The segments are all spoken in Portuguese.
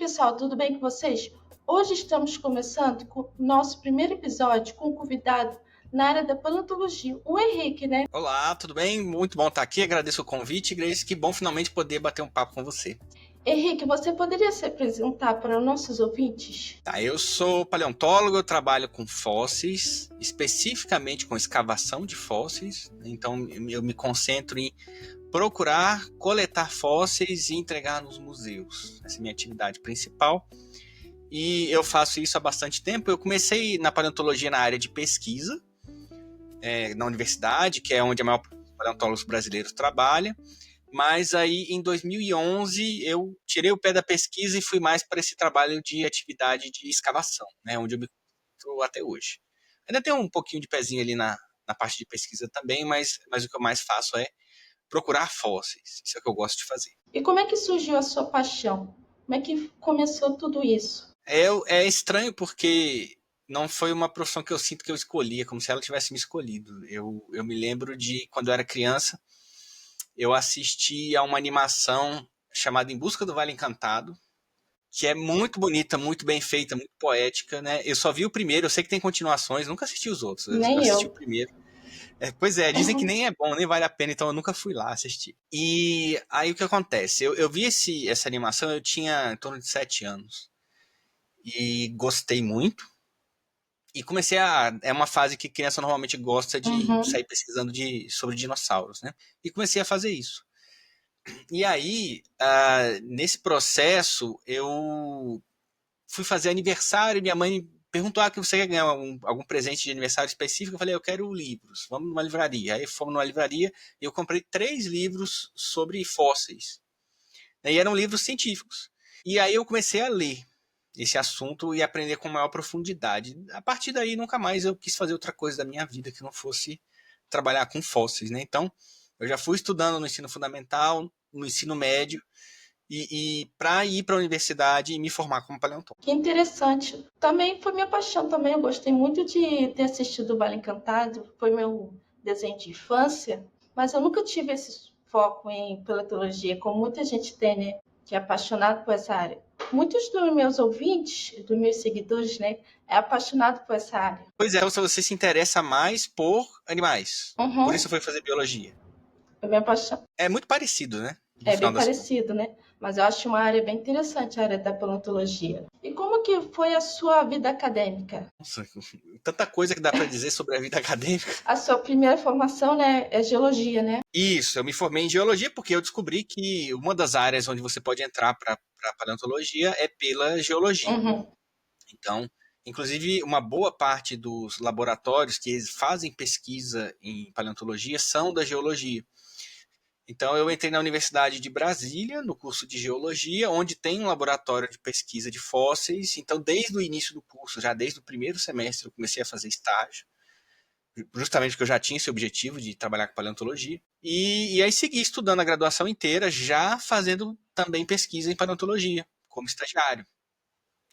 pessoal, tudo bem com vocês? Hoje estamos começando com o nosso primeiro episódio com um convidado na área da paleontologia, o Henrique, né? Olá, tudo bem? Muito bom estar aqui. Agradeço o convite, Grace. Que bom finalmente poder bater um papo com você. Henrique, você poderia se apresentar para os nossos ouvintes? Tá, eu sou paleontólogo, eu trabalho com fósseis, especificamente com escavação de fósseis. Então, eu me concentro em procurar, coletar fósseis e entregar nos museus. Essa é a minha atividade principal. E eu faço isso há bastante tempo. Eu comecei na paleontologia na área de pesquisa, na universidade, que é onde a maior parte dos paleontólogos brasileiros trabalha. Mas aí, em 2011, eu tirei o pé da pesquisa e fui mais para esse trabalho de atividade de escavação, né, onde eu me concentro até hoje. Ainda tenho um pouquinho de pezinho ali na parte de pesquisa também, mas o que eu mais faço é procurar fósseis. Isso é o que eu gosto de fazer. E como é que surgiu a sua paixão? Como é que começou tudo isso? É estranho porque não foi uma profissão que eu sinto que eu escolhi, é como se ela tivesse me escolhido. Eu me lembro de, quando eu era criança, eu assisti a uma animação chamada Em Busca do Vale Encantado, que é muito bonita, muito bem feita, muito poética, né? Eu só vi o primeiro, eu sei que tem continuações, nunca assisti os outros, eu Nem assisti o eu. primeiro. Pois é, dizem que nem é bom, nem vale a pena, então eu nunca fui lá assistir. E aí o que acontece? Eu vi essa animação, eu tinha em torno de 7 anos, e gostei muito. E comecei a. É uma fase que criança normalmente gosta de Uhum. sair pesquisando sobre dinossauros, né? E comecei a fazer isso. E aí, nesse processo, eu fui fazer aniversário, minha mãe perguntou: que você quer ganhar algum presente de aniversário específico? Eu falei: eu quero livros, vamos numa livraria. Aí fomos numa livraria e eu comprei 3 livros sobre fósseis. E eram livros científicos. E aí eu comecei a ler esse assunto e aprender com maior profundidade. A partir daí, nunca mais eu quis fazer outra coisa da minha vida que não fosse trabalhar com fósseis, né? Então, eu já fui estudando no ensino fundamental, no ensino médio, e para ir para a universidade e me formar como paleontólogo. Que interessante. Também foi minha paixão também. Eu gostei muito de ter assistido o Vale Encantado. Foi meu desenho de infância. Mas eu nunca tive esse foco em paleontologia, como muita gente tem, né? Que é apaixonado por essa área. Muitos dos meus ouvintes, dos meus seguidores, né? É apaixonado por essa área. Pois é, então se você se interessa mais por animais, por Uhum. isso foi fazer biologia. É minha paixão. É muito parecido, né? No É final bem das contas. parecido, né? Mas eu acho uma área bem interessante, a área da paleontologia. E como que foi a sua vida acadêmica? Nossa, tanta coisa que dá para dizer sobre a vida acadêmica. A sua primeira formação, né, é geologia, né? Isso, eu me formei em geologia porque eu descobri que uma das áreas onde você pode entrar para paleontologia é pela geologia. Uhum. Então, inclusive, uma boa parte dos laboratórios que fazem pesquisa em paleontologia são da geologia. Então, eu entrei na Universidade de Brasília, no curso de geologia, onde tem um laboratório de pesquisa de fósseis. Então, desde o início do curso, já desde o primeiro semestre, eu comecei a fazer estágio, justamente porque eu já tinha esse objetivo de trabalhar com paleontologia. E aí segui estudando a graduação inteira, já fazendo também pesquisa em paleontologia, como estagiário.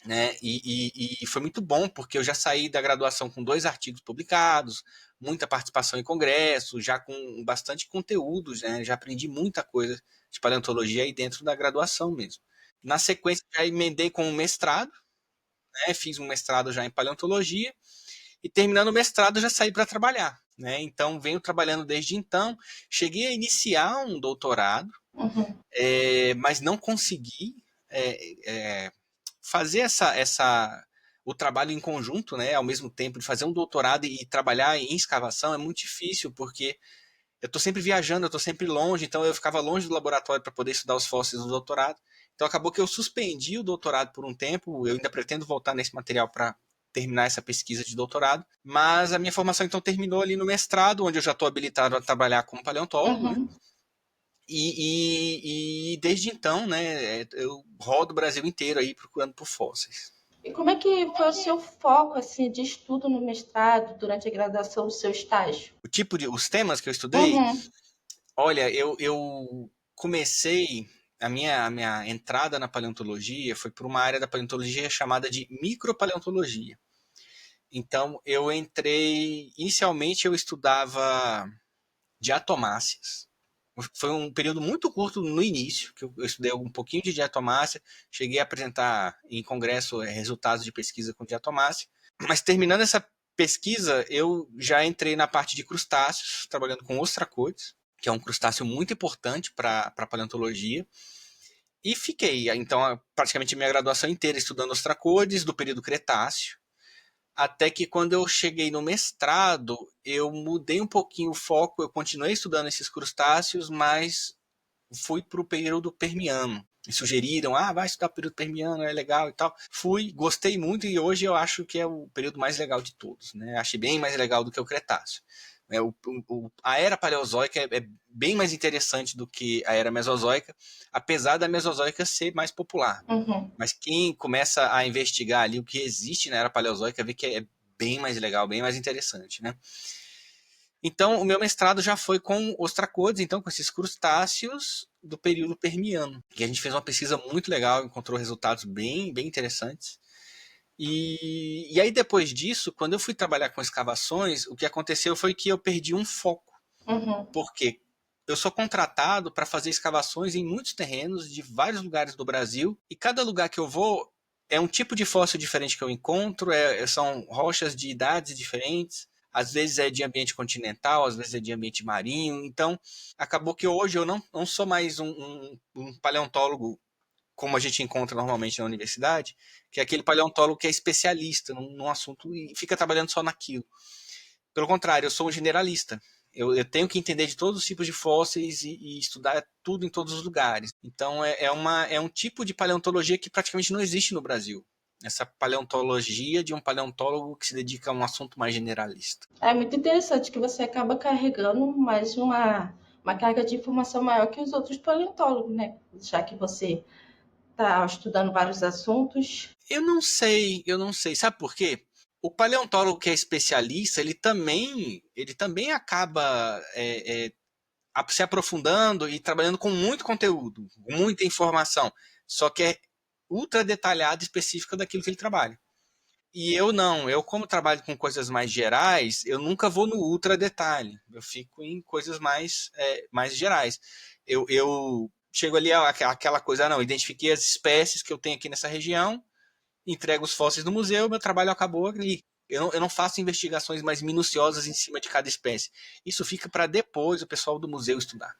Né? E foi muito bom, porque eu já saí da graduação com 2 artigos publicados, muita participação em congressos, já com bastante conteúdos, né? Já aprendi muita coisa de paleontologia aí dentro da graduação mesmo. Na sequência, já emendei com um mestrado, né? Fiz um mestrado já em paleontologia, e terminando o mestrado já saí para trabalhar. Né? Então, venho trabalhando desde então. Cheguei a iniciar um doutorado, Uhum. mas não consegui fazer o trabalho em conjunto, né, ao mesmo tempo de fazer um doutorado e trabalhar em escavação é muito difícil, porque eu estou sempre viajando, eu estou sempre longe, então eu ficava longe do laboratório para poder estudar os fósseis do doutorado. Então acabou que eu suspendi o doutorado por um tempo, eu ainda pretendo voltar nesse material para terminar essa pesquisa de doutorado, mas a minha formação então terminou ali no mestrado, onde eu já estou habilitado a trabalhar como paleontólogo, né? Uhum. E desde então, né, eu rodo o Brasil inteiro aí procurando por fósseis. E como é que foi o seu foco assim de estudo no mestrado, durante a graduação, o seu estágio? Os temas que eu estudei, Uhum. olha, eu comecei a minha entrada na paleontologia foi por uma área da paleontologia chamada de micropaleontologia. Então eu entrei, inicialmente eu estudava diatomáceas, Foi um período muito curto no início, que eu estudei um pouquinho de diatomácea, cheguei a apresentar em congresso resultados de pesquisa com diatomácea, mas terminando essa pesquisa, eu já entrei na parte de crustáceos, trabalhando com ostracoides, que é um crustáceo muito importante para a paleontologia, e fiquei, então, praticamente minha graduação inteira estudando ostracoides do período Cretáceo, até que quando eu cheguei no mestrado, eu mudei um pouquinho o foco, eu continuei estudando esses crustáceos, mas fui para o período Permiano. Me sugeriram, vai estudar o período Permiano, é legal e tal. Fui, gostei muito e hoje eu acho que é o período mais legal de todos, né? Achei bem mais legal do que o Cretáceo. A era paleozoica é bem mais interessante do que a era mesozoica, apesar da mesozoica ser mais popular. Uhum. Mas quem começa a investigar ali o que existe na era paleozoica vê que é bem mais legal, bem mais interessante, né? Então, o meu mestrado já foi com ostracodes, então com esses crustáceos do período Permiano. E a gente fez uma pesquisa muito legal, encontrou resultados bem, bem interessantes. E aí, depois disso, quando eu fui trabalhar com escavações, o que aconteceu foi que eu perdi um foco. Uhum. Porque eu sou contratado para fazer escavações em muitos terrenos de vários lugares do Brasil, e cada lugar que eu vou é um tipo de fóssil diferente que eu encontro, são rochas de idades diferentes, às vezes é de ambiente continental, às vezes é de ambiente marinho. Então, acabou que hoje eu não sou mais um paleontólogo como a gente encontra normalmente na universidade, que é aquele paleontólogo que é especialista num assunto e fica trabalhando só naquilo. Pelo contrário, eu sou um generalista. Eu tenho que entender de todos os tipos de fósseis e estudar tudo em todos os lugares. Então, é um tipo de paleontologia que praticamente não existe no Brasil. Essa paleontologia de um paleontólogo que se dedica a um assunto mais generalista. É muito interessante que você acaba carregando mais uma carga de informação maior que os outros paleontólogos, né? Já que você está estudando vários assuntos. Eu não sei. Sabe por quê? O paleontólogo que é especialista, ele também acaba se aprofundando e trabalhando com muito conteúdo, muita informação, só que é ultra detalhada e específica daquilo que ele trabalha. E eu não, eu como trabalho com coisas mais gerais, eu nunca vou no ultra detalhe, eu fico em coisas mais gerais. Eu chego ali àquela coisa, não, identifiquei as espécies que eu tenho aqui nessa região, entrego os fósseis no museu, meu trabalho acabou ali. Eu não faço investigações mais minuciosas em cima de cada espécie. Isso fica para depois o pessoal do museu estudar,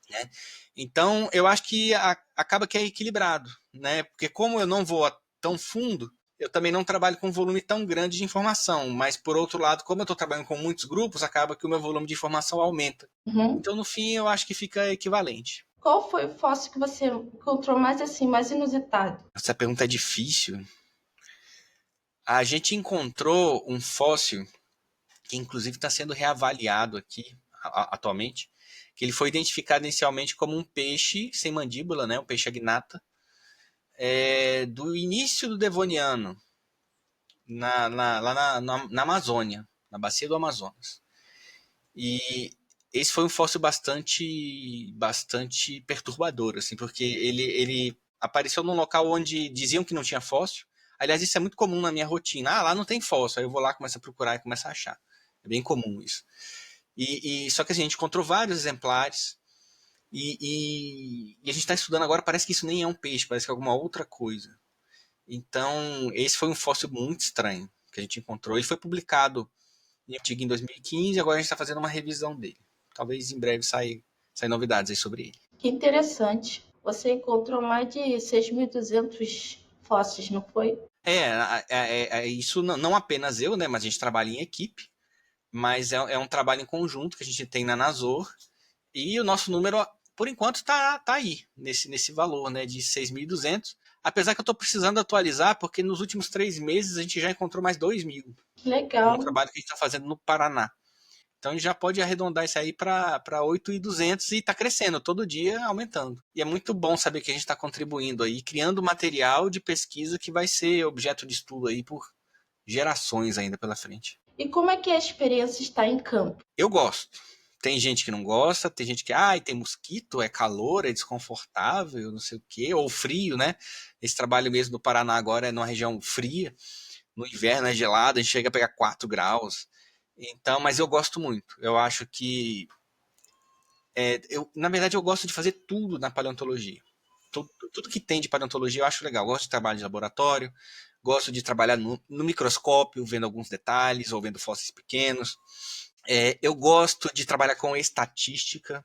né? Então, eu acho que acaba que é equilibrado, né? Porque como eu não vou tão fundo, eu também não trabalho com um volume tão grande de informação, mas por outro lado, como eu estou trabalhando com muitos grupos, acaba que o meu volume de informação aumenta. Uhum. Então, no fim, eu acho que fica equivalente. Qual foi o fóssil que você encontrou mais assim, mais inusitado? Essa pergunta é difícil. A gente encontrou um fóssil que inclusive está sendo reavaliado aqui atualmente, que ele foi identificado inicialmente como um peixe sem mandíbula, né, um peixe agnata, do início do Devoniano, lá na Amazônia, na bacia do Amazonas. E esse foi um fóssil bastante perturbador, assim, porque ele apareceu num local onde diziam que não tinha fóssil. Aliás, isso é muito comum na minha rotina. Lá não tem fóssil. Aí eu vou lá, começo a procurar e começo a achar. É bem comum isso. Só que assim, a gente encontrou vários exemplares e a gente está estudando agora, parece que isso nem é um peixe, parece que é alguma outra coisa. Então, esse foi um fóssil muito estranho que a gente encontrou. Ele foi publicado em artigo em 2015 e agora a gente está fazendo uma revisão dele. Talvez em breve saia novidades aí sobre ele. Que interessante. Você encontrou mais de 6.200 fósseis, não foi? Isso não apenas eu, né, mas a gente trabalha em equipe, mas é um trabalho em conjunto que a gente tem na Nasor, e o nosso número, por enquanto, tá aí, nesse valor, né, de 6.200, apesar que eu estou precisando atualizar, porque nos últimos 3 meses a gente já encontrou mais 2.000, Que com um legal. trabalho que a gente está fazendo no Paraná. Então a gente já pode arredondar isso aí para 8.200 e está crescendo, todo dia aumentando. E é muito bom saber que a gente está contribuindo aí, criando material de pesquisa que vai ser objeto de estudo aí por gerações ainda pela frente. E como é que é a experiência estar em campo? Eu gosto. Tem gente que não gosta, tem gente que, tem mosquito, é calor, é desconfortável, não sei o quê, ou frio, né? Esse trabalho mesmo do Paraná agora é numa região fria, no inverno é gelado, a gente chega a pegar 4 graus. Então, mas eu gosto muito. Eu acho que Na verdade, eu gosto de fazer tudo na paleontologia. Tudo que tem de paleontologia eu acho legal. Eu gosto de trabalho de laboratório, gosto de trabalhar no microscópio, vendo alguns detalhes ou vendo fósseis pequenos. Eu gosto de trabalhar com estatística,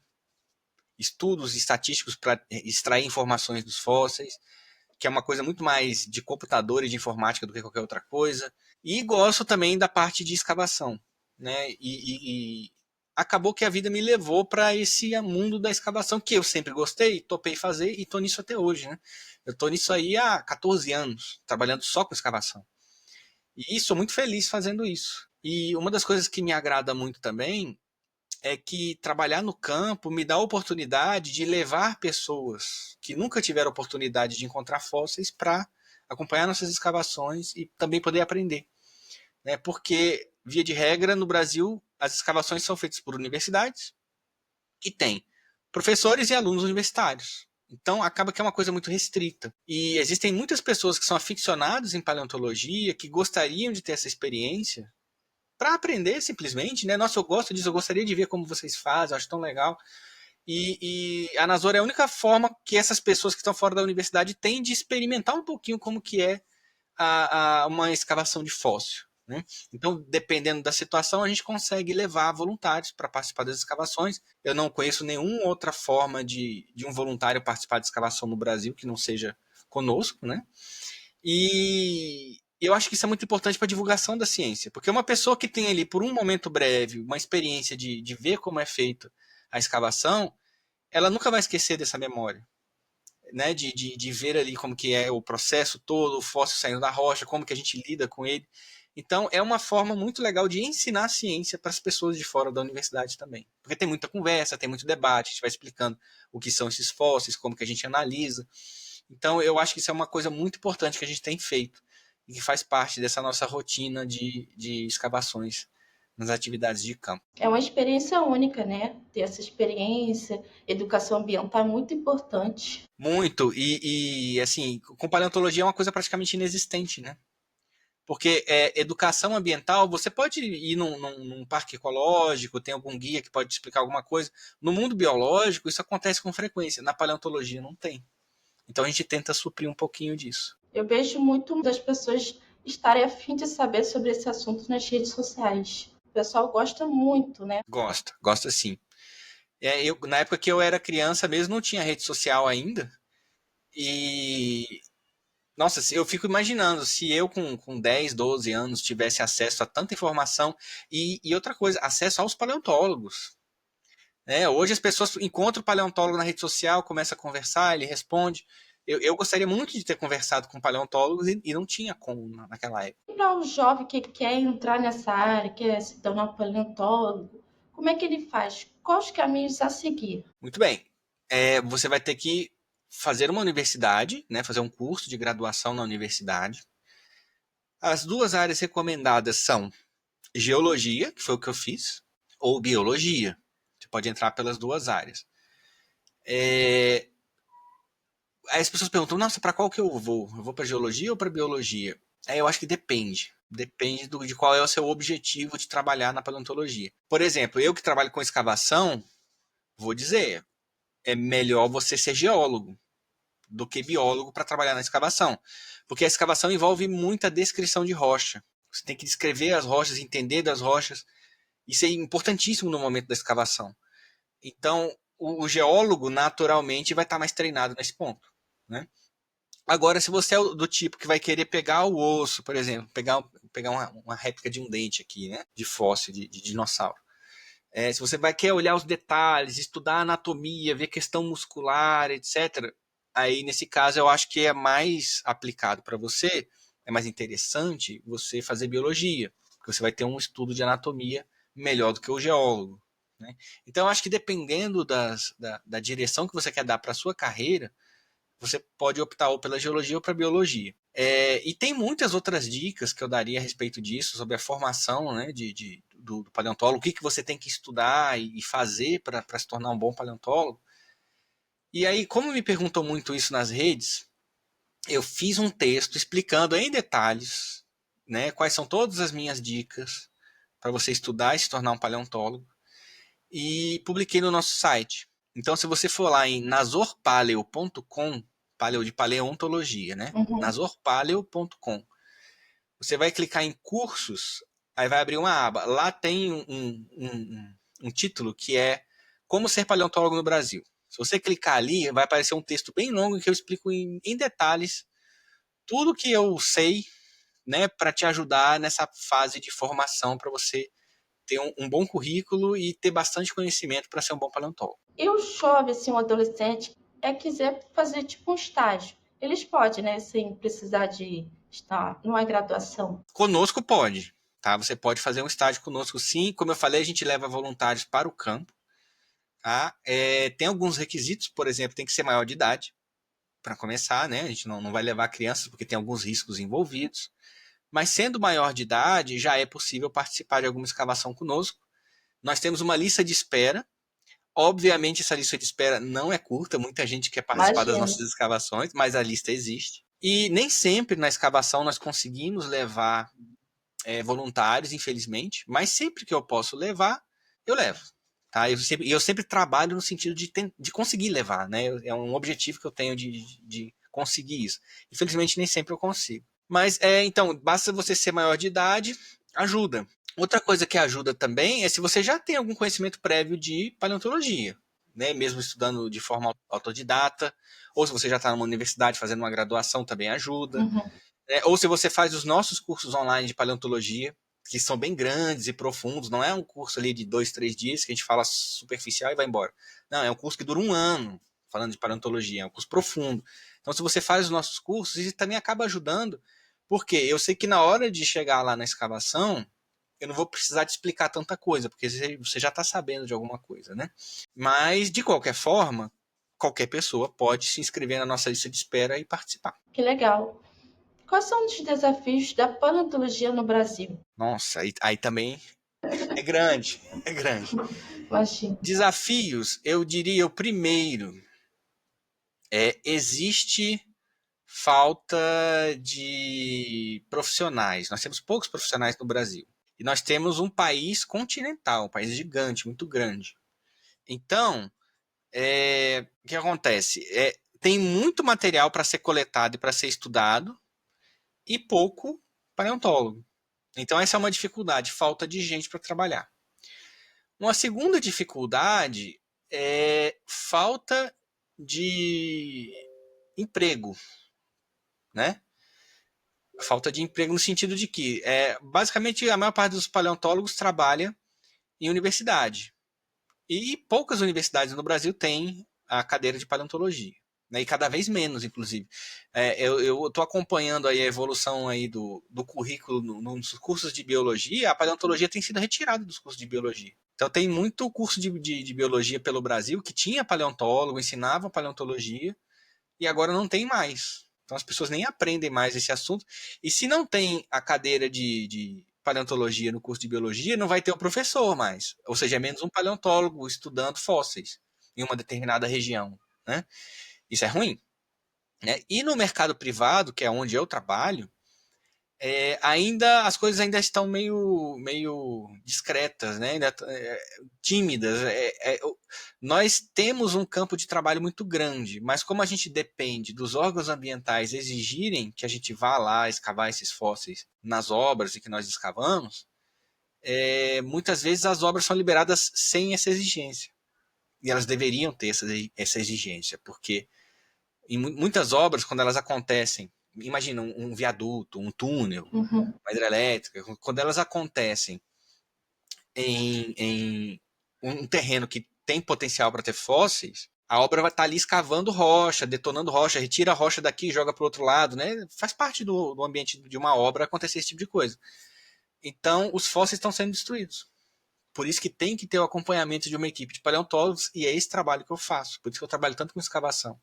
estudos estatísticos para extrair informações dos fósseis, que é uma coisa muito mais de computador e de informática do que qualquer outra coisa. E gosto também da parte de escavação, né? E acabou que a vida me levou para esse mundo da escavação, que eu sempre gostei, topei fazer e estou nisso até hoje, né? Eu estou nisso aí há 14 anos, trabalhando só com escavação. E sou muito feliz fazendo isso. E uma das coisas que me agrada muito também é que trabalhar no campo me dá a oportunidade de levar pessoas que nunca tiveram oportunidade de encontrar fósseis para acompanhar nossas escavações e também poder aprender, né? Porque, via de regra, no Brasil, as escavações são feitas por universidades que têm professores e alunos universitários. Então, acaba que é uma coisa muito restrita. E existem muitas pessoas que são aficionadas em paleontologia, que gostariam de ter essa experiência, para aprender simplesmente, né? Nossa, eu gosto disso, eu gostaria de ver como vocês fazem, eu acho tão legal. E a Nasor é a única forma que essas pessoas que estão fora da universidade têm de experimentar um pouquinho como que é uma escavação de fóssil, né? Então, dependendo da situação, a gente consegue levar voluntários para participar das escavações. Eu não conheço nenhuma outra forma de um voluntário participar de escavação no Brasil que não seja conosco, né? E eu acho que isso é muito importante para a divulgação da ciência, porque uma pessoa que tem ali, por um momento breve, uma experiência de ver como é feita a escavação, ela nunca vai esquecer dessa memória, né? De ver ali como que é o processo todo, o fóssil saindo da rocha, como que a gente lida com ele. Então, é uma forma muito legal de ensinar a ciência para as pessoas de fora da universidade também. Porque tem muita conversa, tem muito debate, a gente vai explicando o que são esses fósseis, como que a gente analisa. Então, eu acho que isso é uma coisa muito importante que a gente tem feito e que faz parte dessa nossa rotina de escavações nas atividades de campo. É uma experiência única, né? Ter essa experiência, educação ambiental é muito importante. Muito, assim, com paleontologia é uma coisa praticamente inexistente, né? Porque educação ambiental, você pode ir num parque ecológico, tem algum guia que pode te explicar alguma coisa. No mundo biológico, isso acontece com frequência. Na paleontologia, não tem. Então, a gente tenta suprir um pouquinho disso. Eu vejo muito das pessoas estarem a fim de saber sobre esse assunto nas redes sociais. O pessoal gosta muito, né? Gosta sim. Na época que eu era criança mesmo, não tinha rede social ainda. E, nossa, eu fico imaginando se eu com 10, 12 anos tivesse acesso a tanta informação e outra coisa, acesso aos paleontólogos. Hoje as pessoas encontram o paleontólogo na rede social, começa a conversar, ele responde. Eu gostaria muito de ter conversado com paleontólogos e não tinha como naquela época. Para o jovem que quer entrar nessa área, quer se tornar paleontólogo, como é que ele faz? Quais os caminhos a seguir? Muito bem. Você vai ter que fazer uma universidade, né, fazer um curso de graduação na universidade. As duas áreas recomendadas são geologia, que foi o que eu fiz, ou biologia. Você pode entrar pelas duas áreas. Aí as pessoas perguntam, nossa, para qual que eu vou? Eu vou para geologia ou para biologia? Aí eu acho que depende. Depende de qual é o seu objetivo de trabalhar na paleontologia. Por exemplo, eu que trabalho com escavação, vou dizer, é melhor você ser geólogo do que biólogo para trabalhar na escavação. Porque a escavação envolve muita descrição de rocha. Você tem que descrever as rochas, entender das rochas. Isso é importantíssimo no momento da escavação. Então, o geólogo, naturalmente, vai estar mais treinado nesse ponto, né? Agora, se você é do tipo que vai querer pegar o osso, por exemplo, pegar uma réplica de um dente aqui, né? De fóssil, de dinossauro. Se você quer olhar os detalhes, estudar anatomia, ver questão muscular, etc., aí nesse caso eu acho que é mais aplicado para você, é mais interessante você fazer biologia, porque você vai ter um estudo de anatomia melhor do que o geólogo, né? Então eu acho que dependendo da direção que você quer dar para a sua carreira, você pode optar ou pela geologia ou para biologia. E tem muitas outras dicas que eu daria a respeito disso, sobre a formação, né, do paleontólogo, o que você tem que estudar e fazer para se tornar um bom paleontólogo. E aí, como me perguntou muito isso nas redes, eu fiz um texto explicando em detalhes, né, quais são todas as minhas dicas para você estudar e se tornar um paleontólogo. e publiquei no nosso site. Então, se você for lá em nazorpaleo.com, paleo de paleontologia, né? Uhum. nazorpaleo.com, você vai clicar em cursos, aí vai abrir uma aba. Lá tem um título que é Como Ser Paleontólogo no Brasil. Se você clicar ali, vai aparecer um texto bem longo em que eu explico em detalhes tudo que eu sei, né, para te ajudar nessa fase de formação, para você ter um bom currículo e ter bastante conhecimento para ser um bom paleontólogo. E o jovem, assim, um adolescente, quiser fazer tipo um estágio, eles podem, né, sem precisar de estar numa graduação. Conosco pode, tá? Você pode fazer um estágio conosco, sim. Como eu falei, a gente leva voluntários para o campo, tá? Tem alguns requisitos, por exemplo, tem que ser maior de idade para começar, né? A gente não vai levar crianças porque tem alguns riscos envolvidos. Mas sendo maior de idade, já é possível participar de alguma escavação conosco. Nós temos uma lista de espera. Obviamente, essa lista de espera não é curta, muita gente quer participar das Imagina. nossas escavações, mas a lista existe. E nem sempre na escavação nós conseguimos levar voluntários, infelizmente, mas sempre que eu posso levar, eu levo. Tá? Eu sempre trabalho no sentido de conseguir levar, né? É um objetivo que eu tenho de conseguir isso. Infelizmente, nem sempre eu consigo. Mas, então, basta você ser maior de idade, ajuda. Outra coisa que ajuda também é se você já tem algum conhecimento prévio de paleontologia, né? Mesmo estudando de forma autodidata, ou se você já está numa universidade fazendo uma graduação, também ajuda. Uhum. Ou se você faz os nossos cursos online de paleontologia, que são bem grandes e profundos, não é um curso ali de 2, 3 dias que a gente fala superficial e vai embora. Não, é um curso que dura um ano, falando de paleontologia, é um curso profundo. Então, se você faz os nossos cursos, isso também acaba ajudando, porque eu sei que na hora de chegar lá na escavação, eu não vou precisar te explicar tanta coisa, porque você já está sabendo de alguma coisa, né? Mas, de qualquer forma, qualquer pessoa pode se inscrever na nossa lista de espera e participar. Que legal. Quais são os desafios da paleontologia no Brasil? Nossa, aí também é grande, é grande. Imagina. Desafios, eu diria o primeiro existe falta de profissionais. Nós temos poucos profissionais no Brasil. E nós temos um país continental, um país gigante, muito grande. Então, o que acontece? Tem muito material para ser coletado e para ser estudado e pouco paleontólogo. Então, essa é uma dificuldade, falta de gente para trabalhar. Uma segunda dificuldade é falta de emprego, né? Falta de emprego no sentido de que, basicamente, a maior parte dos paleontólogos trabalha em universidade. E poucas universidades no Brasil têm a cadeira de paleontologia. Né? E cada vez menos, inclusive. Eu estou acompanhando aí a evolução aí do currículo nos cursos de biologia. A paleontologia tem sido retirada dos cursos de biologia. Então tem muito curso de biologia pelo Brasil que tinha paleontólogo, ensinava paleontologia, e agora não tem mais. Então as pessoas nem aprendem mais esse assunto. E se não tem a cadeira de paleontologia no curso de biologia, não vai ter o professor mais. Ou seja, é menos um paleontólogo estudando fósseis em uma determinada região. Né? Isso é ruim. Né? E no mercado privado, que é onde eu trabalho, as coisas ainda estão meio discretas, né? Ainda, tímidas. Nós temos um campo de trabalho muito grande, mas como a gente depende dos órgãos ambientais exigirem que a gente vá lá escavar esses fósseis nas obras e que nós escavamos, muitas vezes as obras são liberadas sem essa exigência. E elas deveriam ter essa exigência, porque em muitas obras, quando elas acontecem, imagina um viaduto, um túnel, Uhum. uma hidrelétrica, quando elas acontecem em um terreno que tem potencial para ter fósseis, a obra vai estar ali escavando rocha, detonando rocha, retira a rocha daqui e joga para o outro lado, né? Faz parte do ambiente de uma obra acontecer esse tipo de coisa. Então, os fósseis estão sendo destruídos. Por isso que tem que ter o acompanhamento de uma equipe de paleontólogos, e é esse trabalho que eu faço. Por isso que eu trabalho tanto com escavação.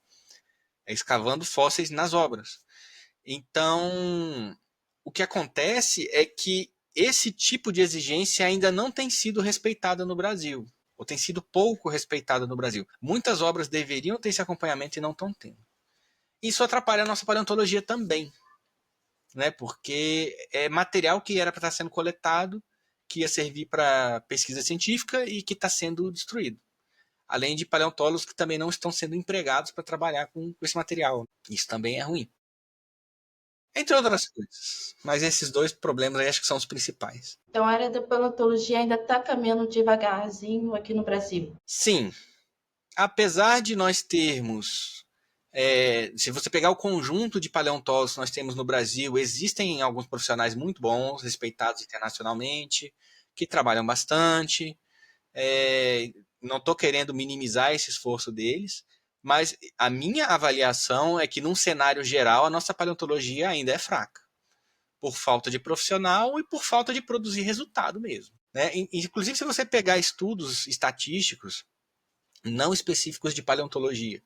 É escavando fósseis nas obras. Então, o que acontece é que esse tipo de exigência ainda não tem sido respeitada no Brasil, ou tem sido pouco respeitada no Brasil. Muitas obras deveriam ter esse acompanhamento e não estão tendo. Isso atrapalha a nossa paleontologia também, né? Porque é material que era para estar sendo coletado que ia servir para pesquisa científica e que está sendo destruído. Além de paleontólogos que também não estão sendo empregados para trabalhar com esse material. Isso também é ruim. Entre outras coisas. Mas esses dois problemas aí acho que são os principais. Então a área da paleontologia ainda está caminhando devagarzinho aqui no Brasil. Sim. Apesar de nós termos... se você pegar o conjunto de paleontólogos que nós temos no Brasil, existem alguns profissionais muito bons, respeitados internacionalmente, que trabalham bastante. Não estou querendo minimizar esse esforço deles, mas a minha avaliação é que, num cenário geral, a nossa paleontologia ainda é fraca, por falta de profissional e por falta de produzir resultado mesmo. Né? Inclusive, se você pegar estudos estatísticos, não específicos de paleontologia,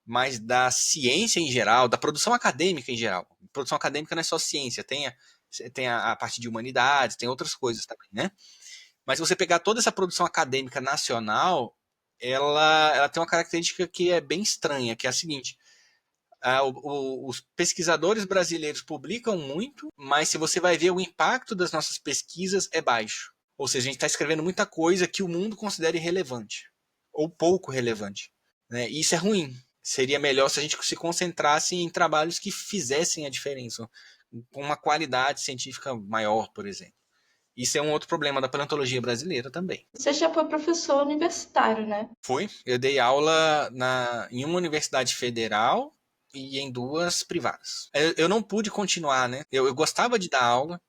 mas da ciência em geral, da produção acadêmica em geral. Produção acadêmica não é só ciência, tem a parte de humanidades, tem outras coisas também, né? Mas se você pegar toda essa produção acadêmica nacional, ela tem uma característica que é bem estranha, que é a seguinte: os pesquisadores brasileiros publicam muito, mas se você vai ver o impacto das nossas pesquisas é baixo. Ou seja, a gente está escrevendo muita coisa que o mundo considera irrelevante, ou pouco relevante. Né? E isso é ruim. Seria melhor se a gente se concentrasse em trabalhos que fizessem a diferença, com uma qualidade científica maior, por exemplo. Isso é um outro problema da paleontologia brasileira também. Você já foi professor universitário, né? Fui. Eu dei aula em uma universidade federal e em 2 privadas. Eu não pude continuar, né? Eu gostava de dar aula,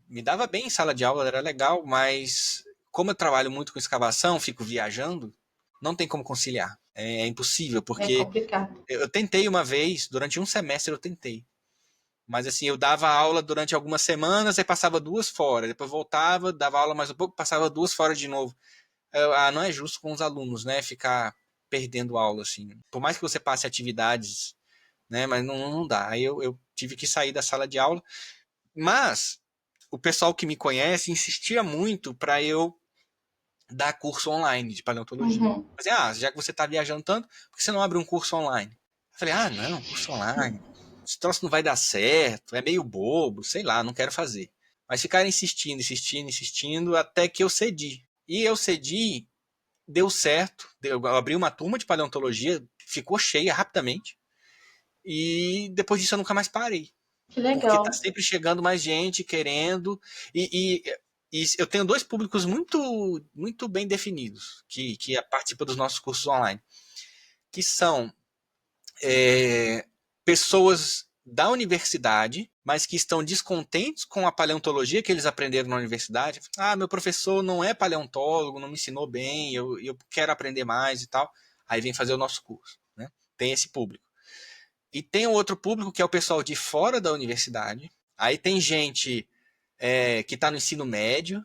me dava bem em sala de aula, era legal, mas como eu trabalho muito com escavação, fico viajando, não tem como conciliar. É impossível, É porque complicado. eu tentei uma vez, durante um semestre eu tentei. Mas assim, eu dava aula durante algumas semanas, aí passava 2 fora, depois voltava, dava aula mais um pouco, passava 2 fora de novo. Não é justo com os alunos, né? Ficar perdendo aula, assim. Por mais que você passe atividades, né? Mas não dá. Aí eu tive que sair da sala de aula. Mas o pessoal que me conhece insistia muito para eu dar curso online de paleontologia. Uhum. Mas, já que você está viajando tanto, por que você não abre um curso online? Eu falei, não, curso online. Esse troço não vai dar certo, é meio bobo, sei lá, não quero fazer. Mas ficaram insistindo, insistindo, insistindo, até que eu cedi. E eu cedi, deu certo. Eu abri uma turma de paleontologia, ficou cheia rapidamente. E depois disso eu nunca mais parei. Que Porque está legal. sempre chegando mais gente querendo. E eu tenho 2 públicos muito, muito bem definidos que participam dos nossos cursos online. Que são pessoas da universidade, mas que estão descontentes com a paleontologia que eles aprenderam na universidade. Meu professor não é paleontólogo, não me ensinou bem, eu quero aprender mais e tal. Aí vem fazer o nosso curso. Né? Tem esse público. E tem um outro público que é o pessoal de fora da universidade. Aí tem gente que está no ensino médio,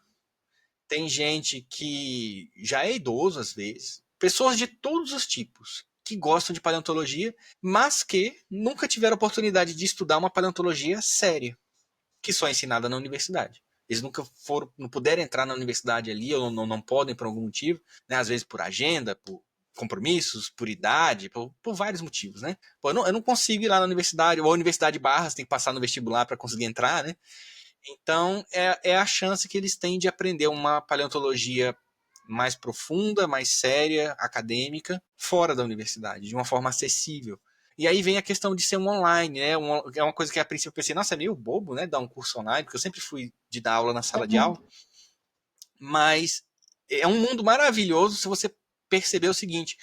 tem gente que já é idoso às vezes, pessoas de todos os tipos que gostam de paleontologia, mas que nunca tiveram oportunidade de estudar uma paleontologia séria, que só é ensinada na universidade. Eles nunca não puderam entrar na universidade ali, ou não podem por algum motivo, né? Às vezes por agenda, por compromissos, por idade, por vários motivos, né? Eu não consigo ir lá na universidade, ou a universidade barra, você tem que passar no vestibular para conseguir entrar, né? Então, é a chance que eles têm de aprender uma paleontologia mais profunda, mais séria, acadêmica, fora da universidade, de uma forma acessível. E aí vem a questão de ser um online, né? É uma coisa que a princípio eu pensei, nossa, é meio bobo, né? Dar um curso online, porque eu sempre fui de dar aula na sala de Uhum. aula. Mas é um mundo maravilhoso se você perceber o seguinte: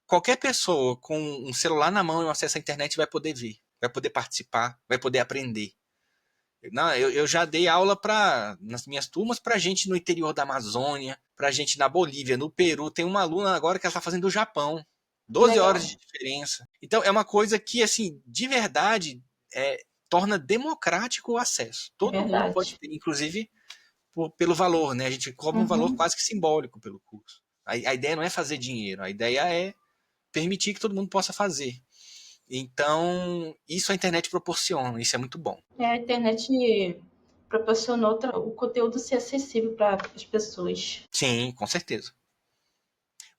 qualquer pessoa com um celular na mão e um acesso à internet vai poder ver, vai poder participar, vai poder aprender. Eu já dei aula nas minhas turmas para gente no interior da Amazônia, para gente na Bolívia, no Peru. Tem uma aluna agora que ela está fazendo do Japão. Que 12 horas legal. de diferença. Então, é uma coisa que, assim, de verdade, torna democrático o acesso. É Todo mundo pode verdade. ter, inclusive pelo valor, né? A gente cobra um valor Uhum. quase que simbólico pelo curso. A ideia não é fazer dinheiro, a ideia é permitir que todo mundo possa fazer. Então, isso a internet proporciona, isso é muito bom. A internet proporcionou o conteúdo ser acessível para as pessoas. Sim, com certeza.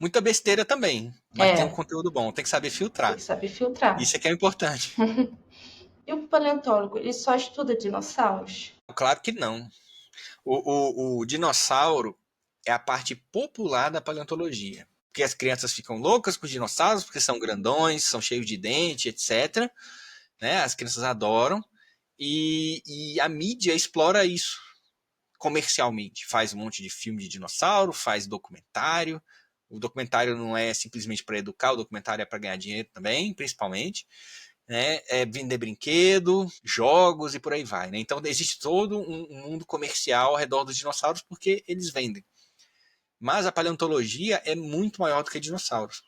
Muita besteira também, mas tem um É, conteúdo bom, tem que saber tem filtrar. que saber filtrar. Isso é que é importante. E o paleontólogo, ele só estuda dinossauros? Claro que não. O dinossauro é a parte popular da paleontologia. Porque as crianças ficam loucas com os dinossauros, porque são grandões, são cheios de dente, etc. Né? As crianças adoram. E a mídia explora isso comercialmente. Faz um monte de filme de dinossauro, faz documentário. O documentário não é simplesmente para educar, o documentário é para ganhar dinheiro também, principalmente. Né? É vender brinquedo, jogos e por aí vai. Né? Então existe todo um mundo comercial ao redor dos dinossauros porque eles vendem. Mas a paleontologia é muito maior do que dinossauros.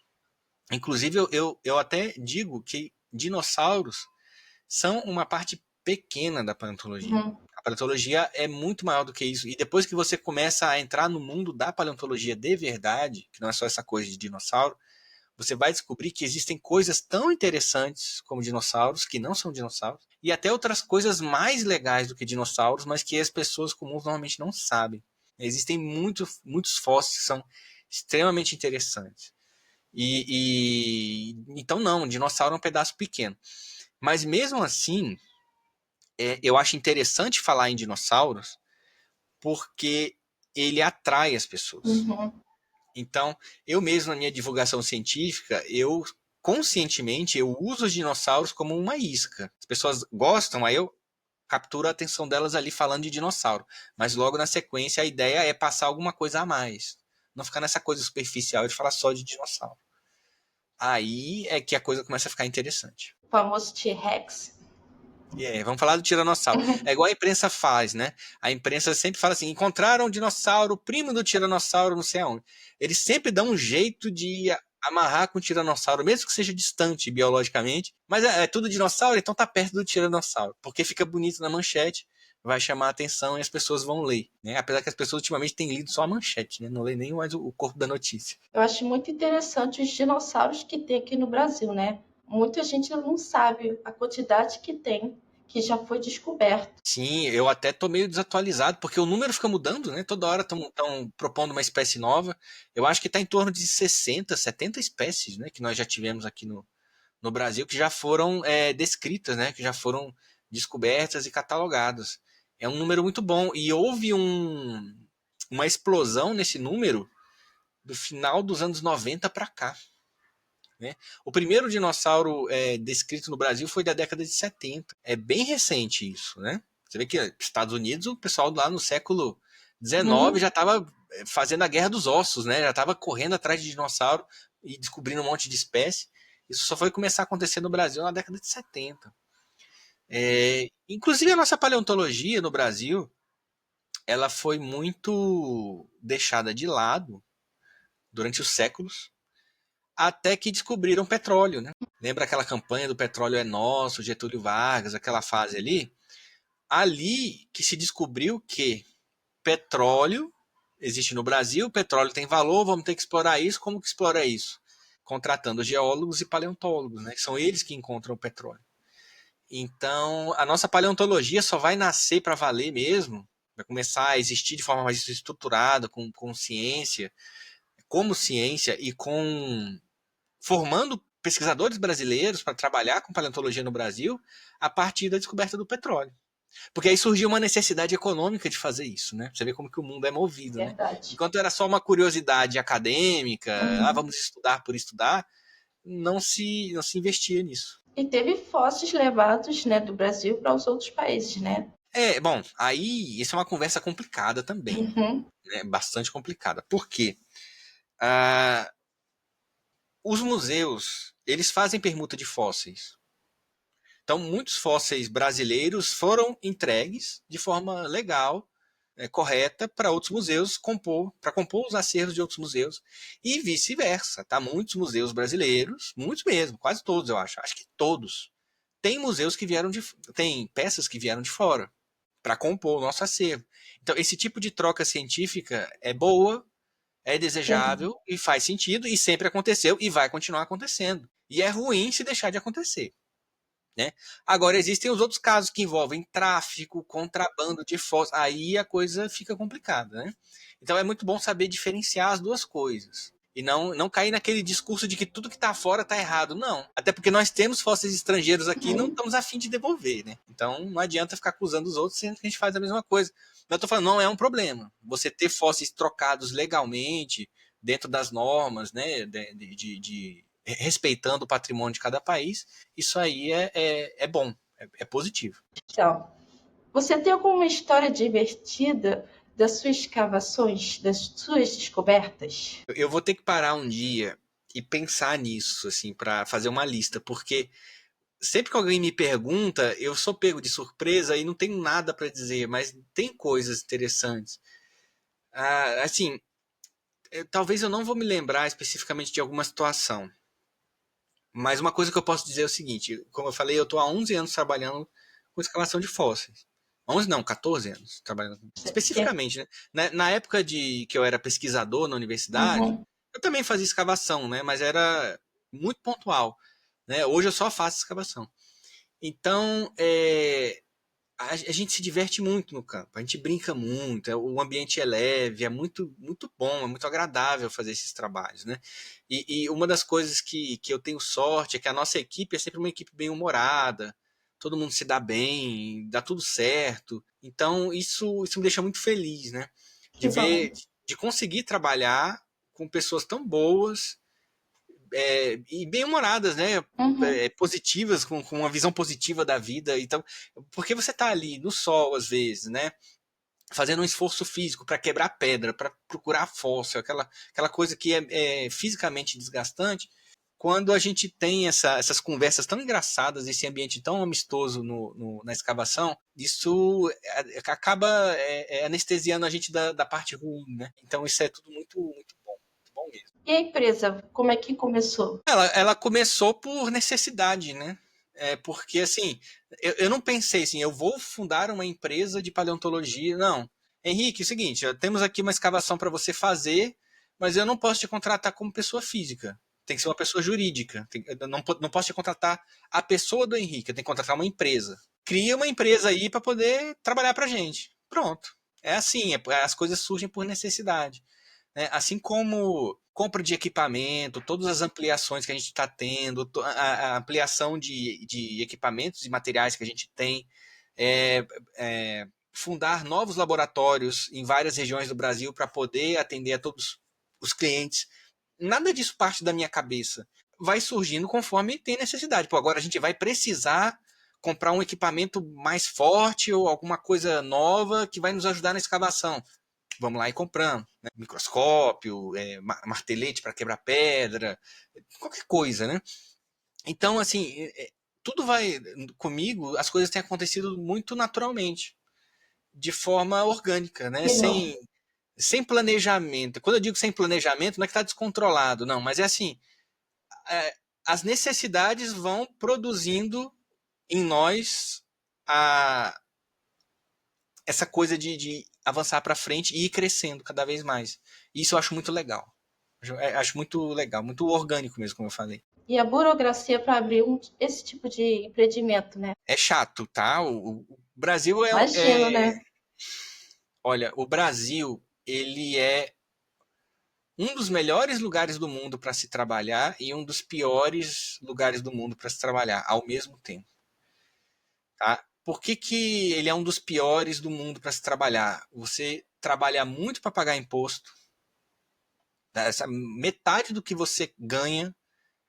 Inclusive, eu até digo que dinossauros são uma parte pequena da paleontologia. Uhum. A paleontologia é muito maior do que isso. E depois que você começa a entrar no mundo da paleontologia de verdade, que não é só essa coisa de dinossauro, você vai descobrir que existem coisas tão interessantes como dinossauros, que não são dinossauros, e até outras coisas mais legais do que dinossauros, mas que as pessoas comuns normalmente não sabem. Existem muitos fósseis que são extremamente interessantes. Então não, dinossauro é um pedaço pequeno. Mas mesmo assim, eu acho interessante falar em dinossauros porque ele atrai as pessoas. Uhum. Então, eu mesmo na minha divulgação científica, eu conscientemente eu uso os dinossauros como uma isca. As pessoas gostam, aí eu capturo a atenção delas ali falando de dinossauro. Mas logo na sequência a ideia é passar alguma coisa a mais. Não ficar nessa coisa superficial de falar só de dinossauro. Aí é que a coisa começa a ficar interessante. O famoso T-Rex. Vamos falar do tiranossauro. É igual a imprensa faz, né? A imprensa sempre fala assim: encontraram um dinossauro, primo do tiranossauro, não sei aonde. Eles sempre dão um jeito de amarrar com o tiranossauro, mesmo que seja distante biologicamente. Mas é tudo dinossauro, então tá perto do tiranossauro. Porque fica bonito na manchete, vai chamar a atenção e as pessoas vão ler. Né? Apesar que as pessoas ultimamente têm lido só a manchete, né? Não lê nem mais o corpo da notícia. Eu acho muito interessante os dinossauros que tem aqui no Brasil, né? Muita gente não sabe a quantidade que tem, que já foi descoberto. Sim, eu até tô meio desatualizado, porque o número fica mudando, né? Toda hora estão propondo uma espécie nova. Eu acho que está em torno de 60, 70 espécies, né? Que nós já tivemos aqui no Brasil, que já foram descritas, né? Que já foram descobertas e catalogadas. É um número muito bom. E houve uma explosão nesse número do final dos anos 90 para cá. Né? O primeiro dinossauro descrito no Brasil foi da década de 70. É bem recente isso, né? Você vê que nos Estados Unidos, o pessoal lá no século XIX já estava fazendo a guerra dos ossos, né? Já estava correndo atrás de dinossauro e descobrindo um monte de espécie. Isso só foi começar a acontecer no Brasil na década de 70. Inclusive a nossa paleontologia no Brasil, ela foi muito deixada de lado durante os séculos, até que descobriram petróleo, né? Lembra aquela campanha do petróleo é nosso, Getúlio Vargas, aquela fase ali? Ali que se descobriu que petróleo existe no Brasil, petróleo tem valor, vamos ter que explorar isso. Como que explora isso? Contratando geólogos e paleontólogos, né? São eles que encontram o petróleo. Então, a nossa paleontologia só vai nascer para valer mesmo, vai começar a existir de forma mais estruturada, com ciência, como ciência e com formando pesquisadores brasileiros para trabalhar com paleontologia no Brasil a partir da descoberta do petróleo. Porque aí surgiu uma necessidade econômica de fazer isso, né? Você vê como que o mundo é movido, né? Verdade. Enquanto era só uma curiosidade acadêmica, Uhum. vamos estudar por estudar, não se investia nisso. E teve fósseis levados, né, do Brasil para os outros países, né? Bom, aí isso é uma conversa complicada também, Uhum. né? Bastante complicada. Por quê? Ah, os museus, eles fazem permuta de fósseis. Então, muitos fósseis brasileiros foram entregues de forma legal, correta, para outros museus para compor os acervos de outros museus e vice-versa. Tá? Muitos museus brasileiros, muitos mesmo, quase todos eu acho que todos, tem museus que tem peças que vieram de fora para compor o nosso acervo. Então, esse tipo de troca científica é boa, é Sim. desejável e faz sentido e sempre aconteceu e vai continuar acontecendo. E é ruim se deixar de acontecer. Né? Agora, existem os outros casos que envolvem tráfico, contrabando de fósseis, aí a coisa fica complicada. Né? Então, é muito bom saber diferenciar as duas coisas. E não cair naquele discurso de que tudo que está fora está errado. Não. Até porque nós temos fósseis estrangeiros aqui e não estamos a fim de devolver, né? Então não adianta ficar acusando os outros sendo que a gente faz a mesma coisa. Mas eu tô falando, não é um problema. Você ter fósseis trocados legalmente, dentro das normas, né? Respeitando o patrimônio de cada país, isso aí é bom, é positivo. Então, você tem alguma história divertida das suas escavações, das suas descobertas? Eu vou ter que parar um dia e pensar nisso, assim, para fazer uma lista, porque sempre que alguém me pergunta, eu sou pego de surpresa e não tenho nada para dizer, mas tem coisas interessantes. Assim, talvez eu não vou me lembrar especificamente de alguma situação, mas uma coisa que eu posso dizer é o seguinte: como eu falei, eu estou há 11 anos trabalhando com escavação de fósseis. 11 não, 14 anos trabalhando especificamente, né? Na época que eu era pesquisador na universidade, Uhum. eu também fazia escavação, né? Mas era muito pontual, né? Hoje eu só faço escavação. Então, a gente se diverte muito no campo, a gente brinca muito, o ambiente é leve, é muito, muito bom, é muito agradável fazer esses trabalhos, né? E uma das coisas que eu tenho sorte é que a nossa equipe é sempre uma equipe bem humorada, todo mundo se dá bem, dá tudo certo. Então isso me deixa muito feliz, né? De Que ver, bom. de conseguir trabalhar com pessoas tão boas e bem-humoradas, né? Uhum. Positivas, com uma visão positiva da vida. Então, porque você tá ali no sol, às vezes, né? Fazendo um esforço físico para quebrar pedra, para procurar fóssil, aquela coisa que é fisicamente desgastante. Quando a gente tem essas conversas tão engraçadas, esse ambiente tão amistoso na escavação, isso acaba anestesiando a gente da parte ruim, né? Então isso é tudo muito, muito bom, muito bom mesmo. E a empresa, como é que começou? Ela começou por necessidade, né? Porque, assim, eu não pensei assim, eu vou fundar uma empresa de paleontologia. Não. Henrique, é o seguinte, temos aqui uma escavação para você fazer, mas eu não posso te contratar como pessoa física. Tem que ser uma pessoa jurídica. Eu não posso te contratar a pessoa do Henrique, eu tenho que contratar uma empresa. Cria uma empresa aí para poder trabalhar para gente. Pronto. É assim, as coisas surgem por necessidade, né? Assim como compra de equipamento, todas as ampliações que a gente está tendo, a ampliação de equipamentos e materiais que a gente tem, é, fundar novos laboratórios em várias regiões do Brasil para poder atender a todos os clientes. Nada disso parte da minha cabeça. Vai surgindo conforme tem necessidade. Pô, agora a gente vai precisar comprar um equipamento mais forte ou alguma coisa nova que vai nos ajudar na escavação. Vamos lá e compramos, né? Microscópio, martelete para quebrar pedra, qualquer coisa, né? Então, assim, tudo vai comigo, as coisas têm acontecido muito naturalmente, de forma orgânica, né? Que bom. Sem planejamento. Quando eu digo sem planejamento, não é que está descontrolado, não, mas é assim, é, as necessidades vão produzindo em nós a, essa coisa de avançar para frente e ir crescendo cada vez mais. Isso eu acho muito legal. Acho muito legal, muito orgânico mesmo, como eu falei. E a burocracia para abrir esse tipo de empreendimento, né? É chato, tá? O Brasil Imagino, né? olha, o Brasil, ele é um dos melhores lugares do mundo para se trabalhar e um dos piores lugares do mundo para se trabalhar ao mesmo tempo, tá? Por que ele é um dos piores do mundo para se trabalhar? Você trabalha muito para pagar imposto, essa metade do que você ganha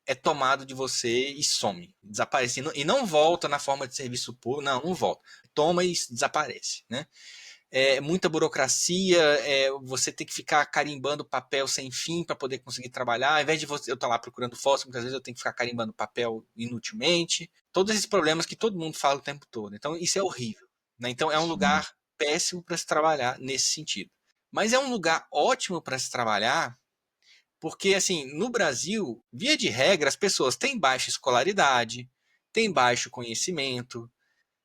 é tomado de você e some, desaparece. E não volta na forma de serviço público, não volta. Toma e desaparece, né? Muita burocracia, você tem que ficar carimbando papel sem fim para poder conseguir trabalhar. Ao invés de eu estar lá procurando fóssil, muitas vezes eu tenho que ficar carimbando papel inutilmente. Todos esses problemas que todo mundo fala o tempo todo. Então, isso é horrível, né? Então, é um lugar péssimo para se trabalhar nesse sentido. Mas é um lugar ótimo para se trabalhar porque, assim, no Brasil, via de regra, as pessoas têm baixa escolaridade, têm baixo conhecimento,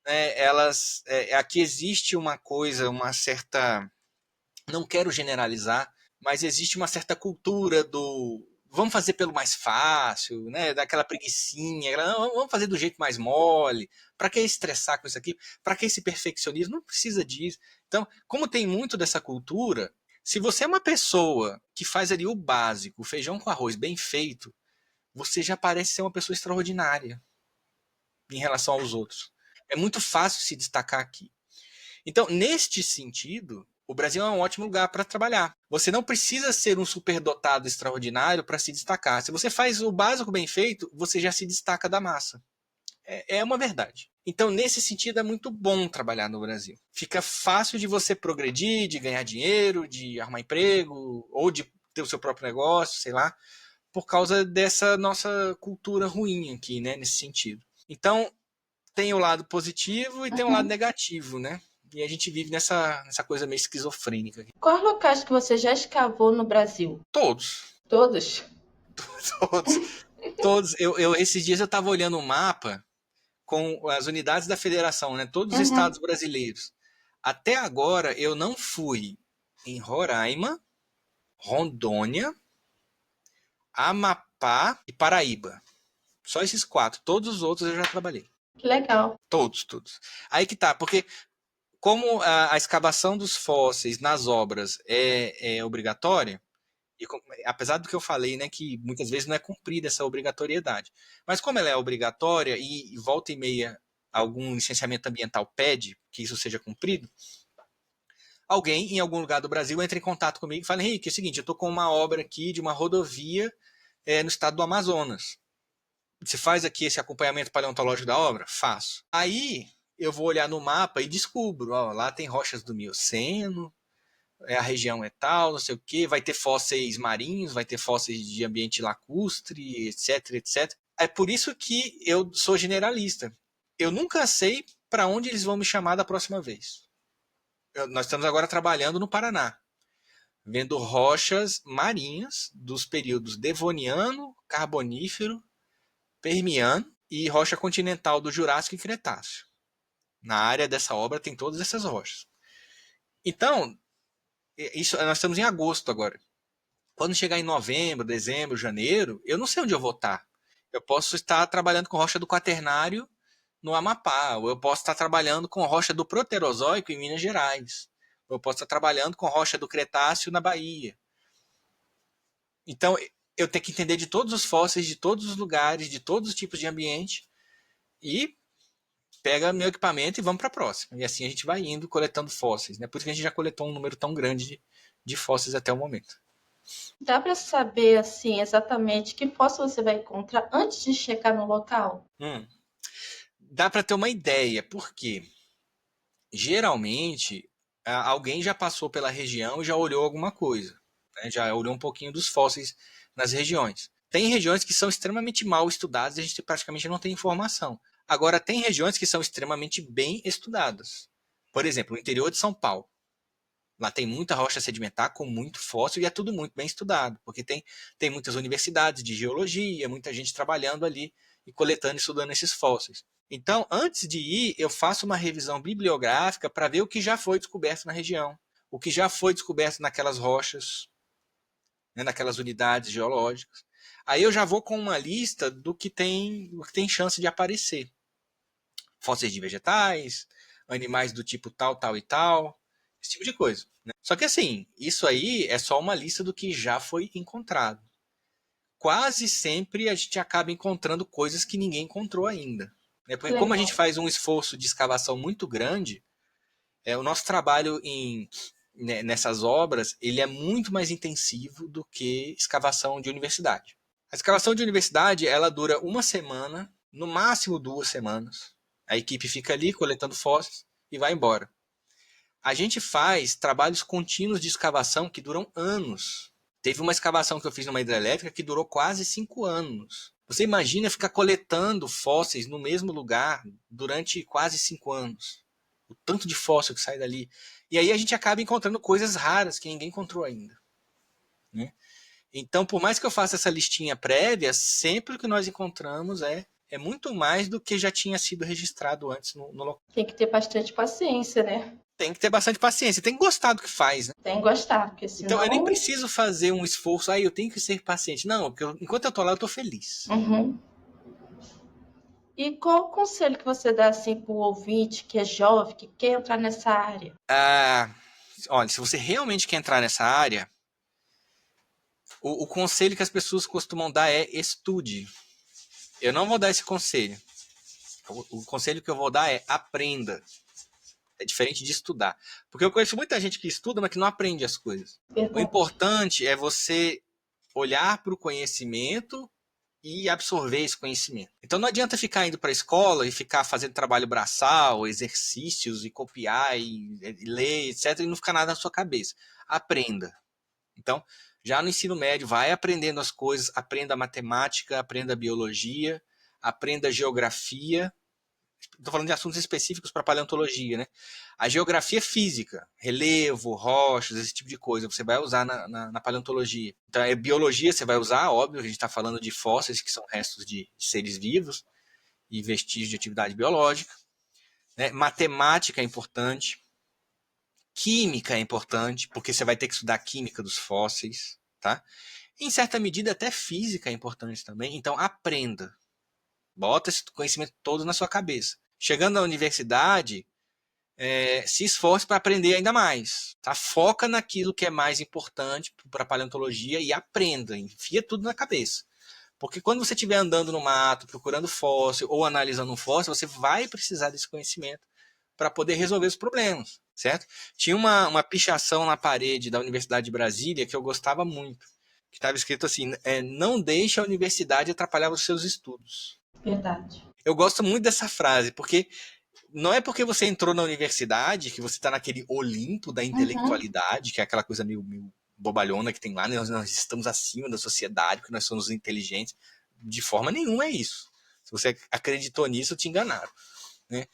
né? Aqui existe uma coisa, uma certa, não quero generalizar, mas existe uma certa cultura do vamos fazer pelo mais fácil, né? Daquela preguicinha, não, vamos fazer do jeito mais mole. Para que estressar com isso aqui? Para que esse perfeccionismo? Não precisa disso. Então, como tem muito dessa cultura, Se você é uma pessoa que faz ali o básico, o feijão com arroz bem feito, você já parece ser uma pessoa extraordinária em relação aos outros. É muito fácil se destacar aqui. Então, neste sentido, o Brasil é um ótimo lugar para trabalhar. Você não precisa ser um superdotado extraordinário para se destacar. Se você faz o básico bem feito, você já se destaca da massa. É uma verdade. Então, nesse sentido, é muito bom trabalhar no Brasil. Fica fácil de você progredir, de ganhar dinheiro, de arrumar emprego, ou de ter o seu próprio negócio, sei lá, por causa dessa nossa cultura ruim aqui, né, nesse sentido. Então, tem o lado positivo e tem o lado negativo, né? E a gente vive nessa coisa meio esquizofrênica. Quais locais que você já escavou no Brasil? Todos. Todos? Todos. Todos. Esses dias eu estava olhando um mapa com as unidades da federação, né? Todos os estados brasileiros. Até agora eu não fui em Roraima, Rondônia, Amapá e Paraíba. Só esses 4. Todos os outros eu já trabalhei. Que legal. Todos. Aí que tá, porque como a escavação dos fósseis nas obras é obrigatória, e apesar do que eu falei, né, que muitas vezes não é cumprida essa obrigatoriedade, mas como ela é obrigatória e volta e meia algum licenciamento ambiental pede que isso seja cumprido, alguém em algum lugar do Brasil entra em contato comigo e fala: Henrique, é o seguinte, eu estou com uma obra aqui de uma rodovia no estado do Amazonas. Você faz aqui esse acompanhamento paleontológico da obra? Faço. Aí eu vou olhar no mapa e descubro, ó, lá tem rochas do Mioceno, a região é tal, não sei o que, vai ter fósseis marinhos, vai ter fósseis de ambiente lacustre, etc, etc. É por isso que eu sou generalista. Eu nunca sei para onde eles vão me chamar da próxima vez. Nós estamos agora trabalhando no Paraná, vendo rochas marinhas dos períodos Devoniano, Carbonífero, Permiano e rocha continental do Jurássico e Cretáceo. Na área dessa obra tem todas essas rochas. Então, nós estamos em agosto agora. Quando chegar em novembro, dezembro, janeiro, eu não sei onde eu vou estar. Eu posso estar trabalhando com rocha do Quaternário no Amapá, ou eu posso estar trabalhando com rocha do Proterozoico em Minas Gerais, ou eu posso estar trabalhando com rocha do Cretáceo na Bahia. Então, eu tenho que entender de todos os fósseis, de todos os lugares, de todos os tipos de ambiente, e pega meu equipamento e vamos para a próxima. E assim a gente vai indo coletando fósseis, né? Por isso que a gente já coletou um número tão grande de fósseis até o momento. Dá para saber assim exatamente que fóssil você vai encontrar antes de chegar no local? Dá para ter uma ideia, porque geralmente alguém já passou pela região e já olhou alguma coisa, né? Já olhou um pouquinho dos fósseis nas regiões. Tem regiões que são extremamente mal estudadas e a gente praticamente não tem informação. Agora, tem regiões que são extremamente bem estudadas. Por exemplo, o interior de São Paulo. Lá tem muita rocha sedimentar com muito fóssil e é tudo muito bem estudado, porque tem muitas universidades de geologia, muita gente trabalhando ali e coletando e estudando esses fósseis. Então, antes de ir, eu faço uma revisão bibliográfica para ver o que já foi descoberto na região, o que já foi descoberto naquelas rochas, né, naquelas unidades geológicas. Aí eu já vou com uma lista do que tem chance de aparecer. Fósseis de vegetais, animais do tipo tal, tal e tal, esse tipo de coisa. Né? Só que assim, isso aí é só uma lista do que já foi encontrado. Quase sempre a gente acaba encontrando coisas que ninguém encontrou ainda. Né? Porque como a gente faz um esforço de escavação muito grande, o nosso trabalho nessas obras ele é muito mais intensivo do que escavação de universidade. A escavação de universidade ela dura uma semana, no máximo 2 semanas. A equipe fica ali coletando fósseis e vai embora. A gente faz trabalhos contínuos de escavação que duram anos. Teve uma escavação que eu fiz numa hidrelétrica que durou quase 5 anos. Você imagina ficar coletando fósseis no mesmo lugar durante quase 5 anos. O tanto de fóssil que sai dali. E aí a gente acaba encontrando coisas raras que ninguém encontrou ainda. Né? Então, por mais que eu faça essa listinha prévia, sempre o que nós encontramos é muito mais do que já tinha sido registrado antes no local. Tem que ter bastante paciência, né? Tem que ter bastante paciência, tem que gostar do que faz, né? Tem que gostar, porque senão... Então eu nem preciso fazer um esforço, eu tenho que ser paciente. Não, porque enquanto eu tô lá, eu tô feliz. Uhum. E qual o conselho que você dá assim pro ouvinte que é jovem, que quer entrar nessa área? Olha, se você realmente quer entrar nessa área, o conselho que as pessoas costumam dar é estude. Eu não vou dar esse conselho. O conselho que eu vou dar é aprenda. É diferente de estudar. Porque eu conheço muita gente que estuda, mas que não aprende as coisas. O Verdade. importante é você olhar para o conhecimento e absorver esse conhecimento. Então não adianta ficar indo para a escola e ficar fazendo trabalho braçal, exercícios e copiar e ler, etc, e não ficar nada na sua cabeça. Aprenda. Então, já no ensino médio, vai aprendendo as coisas, aprenda matemática, aprenda biologia, aprenda geografia. Estou falando de assuntos específicos para paleontologia, né? A geografia física, relevo, rochas, esse tipo de coisa, você vai usar na paleontologia. Então, biologia você vai usar, óbvio, a gente está falando de fósseis, que são restos de seres vivos e vestígios de atividade biológica. Né? Matemática é importante. Química é importante, porque você vai ter que estudar a química dos fósseis, tá? Em certa medida, até física é importante também. Então, aprenda. Bota esse conhecimento todo na sua cabeça. Chegando na universidade, se esforce para aprender ainda mais. Tá? Foca naquilo que é mais importante para a paleontologia e aprenda. Enfia tudo na cabeça. Porque quando você estiver andando no mato, procurando fóssil ou analisando um fóssil, você vai precisar desse conhecimento para poder resolver os problemas, certo? Tinha uma pichação na parede da Universidade de Brasília que eu gostava muito, que estava escrito assim, não deixe a universidade atrapalhar os seus estudos. Verdade. Eu gosto muito dessa frase, porque não é porque você entrou na universidade que você está naquele Olimpo da intelectualidade, que é aquela coisa meio bobalhona que tem lá, né? Nós estamos acima da sociedade, porque nós somos inteligentes. De forma nenhuma é isso. Se você acreditou nisso, te enganaram, né?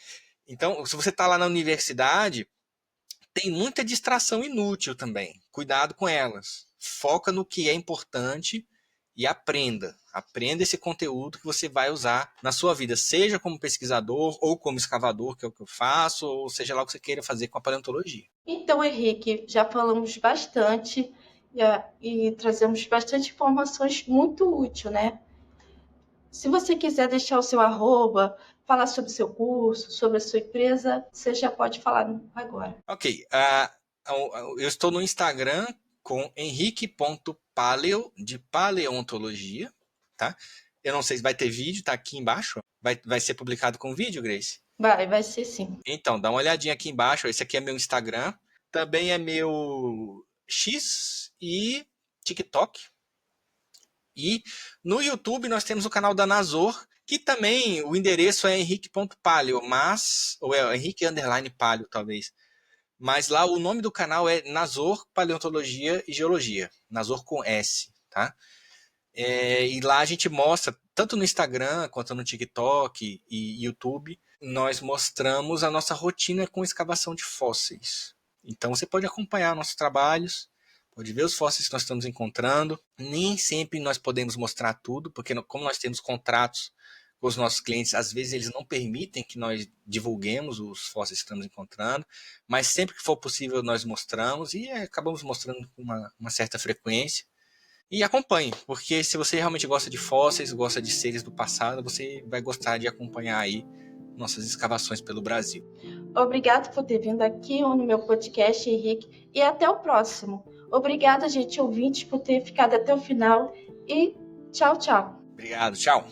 Então, se você está lá na universidade, tem muita distração inútil também. Cuidado com elas. Foca no que é importante e aprenda. Aprenda esse conteúdo que você vai usar na sua vida, seja como pesquisador ou como escavador, que é o que eu faço, ou seja lá o que você queira fazer com a paleontologia. Então, Henrique, já falamos bastante e trazemos bastante informações muito úteis, né? Se você quiser deixar o seu arroba, falar sobre o seu curso, sobre a sua empresa, você já pode falar agora. Ok. Eu estou no Instagram com henrique.paleo, de paleontologia, tá? Eu não sei se vai ter vídeo, tá aqui embaixo. Vai ser publicado com vídeo, Grace? Vai ser sim. Então, dá uma olhadinha aqui embaixo. Esse aqui é meu Instagram. Também é meu X e TikTok. E no YouTube nós temos o canal da Nazor, que também o endereço é henrique.paleo, ou é henrique_paleo, talvez. Mas lá o nome do canal é Nazor Paleontologia e Geologia. Nazor com S, tá? E lá a gente mostra, tanto no Instagram quanto no TikTok e YouTube, nós mostramos a nossa rotina com escavação de fósseis. Então você pode acompanhar nossos trabalhos, pode ver os fósseis que nós estamos encontrando. Nem sempre nós podemos mostrar tudo, porque como nós temos contratos com os nossos clientes, às vezes eles não permitem que nós divulguemos os fósseis que estamos encontrando, mas sempre que for possível nós mostramos e acabamos mostrando com uma certa frequência. E acompanhe, porque se você realmente gosta de fósseis, gosta de seres do passado, você vai gostar de acompanhar aí nossas escavações pelo Brasil. Obrigado por ter vindo aqui no meu podcast, Henrique, e até o próximo. Obrigada, gente ouvinte, por ter ficado até o final e tchau, tchau. Obrigado, tchau.